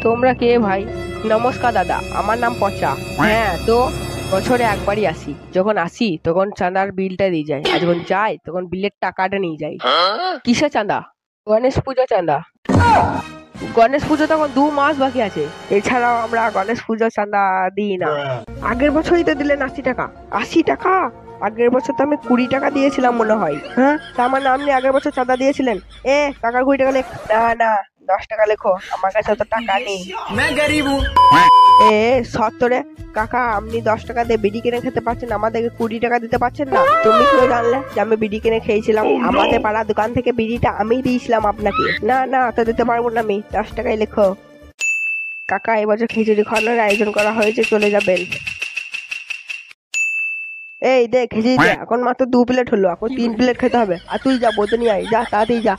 তোমরা কে ভাই? নমস্কার দাদা, আমার নাম পচা। হ্যাঁ তো বছরে একবারই আসি, যখন আসি তখন চাঁদার বিলটা দিয়ে যাই, আর যখন যাই তখন বিলের টাকাটা নিয়ে যাই। কিসের চাঁদা? গণেশ পুজো চাঁদা। গণেশ পুজো তখন 2 মাস বাকি আছে, এছাড়াও আমরা গণেশ পুজো চাঁদা দিই না। আগের বছরই তো দিলেন 80 টাকা। 80 টাকা? আগের বছর তো আমি 20 টাকা দিয়েছিলাম মনে হয়। হ্যাঁ, তার মানে আপনি আগের বছর চাঁদা দিয়েছিলেন। কাকা 20 টাকা লেখ। না না, 10 টাকা লেখো, আমার কাছে অত টাকা নেই। मैं गरीब हूँ। সত্তরে। কাকা, আপনি 10 টাকা দিয়ে বিড়ি কিনে খেতে পারছেন, আমাদেরকে 20 টাকা দিতে পারছেন না? তুমি কেউ জানলে যে আমি বিড়ি কিনে খেয়েছিলাম? আমাদের পাড়া দোকান থেকে বিড়িটা আমি দিয়েছিলাম আপনাকে। না না, তো দিতে পারবো না আমি, 10 টাকাই লেখো। কাকা, এবছর খিচুড়ি খাওয়ানোর আয়োজন করা হয়েছে, চলে যাবেন। এই দেখ, খিচুড়ি দে, এখন মাত্র 2 প্লেট হলো, এখন 3 প্লেট খেতে হবে। আর তুই যা, বলতে নিয়ে আয়, যা তাড়াতাড়ি যা।